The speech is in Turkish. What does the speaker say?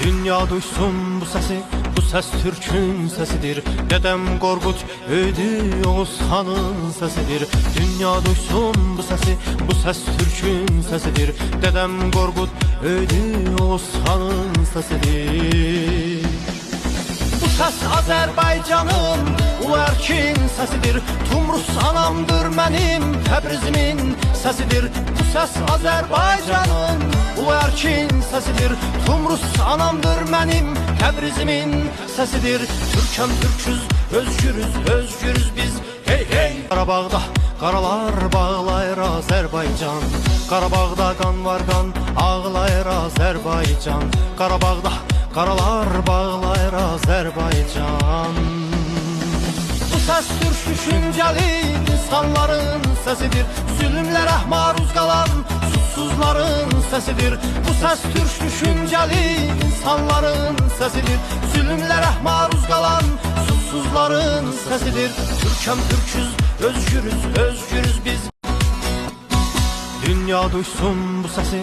Dünya duysun bu sesi, bu ses Türk'ün sesidir. Dedem Korkut öydü Oğuz Han'ın sesidir. Dünya duysun bu sesi, bu ses Türk'ün sesidir. Dedem Korkut öydü Oğuz Han'ın sesidir. Bu ses Azerbaycan'ın ulu erkin sesidir. Tumrus anamdır benim Təbrizimin sesidir. Bu ses Azerbaycan'ın ulu erkin sesidir. Tumrus anamdır benim Təbrizimin sesidir. Türk'üm Türk'üz, özgürüz, özgürüz biz. Hey hey! Qarabağda qaralar bağlayır Azerbaycan. Qarabağda qan var qan ağlayır Azerbaycan. Qarabağda qaralar bağlayır Azerbaycan. Bu ses Türk düşünceli insanların sesidir. Zulümlərə maruz qalan susuzların sesidir. Bu ses Türk düşünceli insanların sesidir. Zulümlərə maruz qalan susuzların sesidir. Türk'üm Türk'üz, özgürüz, özgürüz biz. Dünya duysun bu sesi,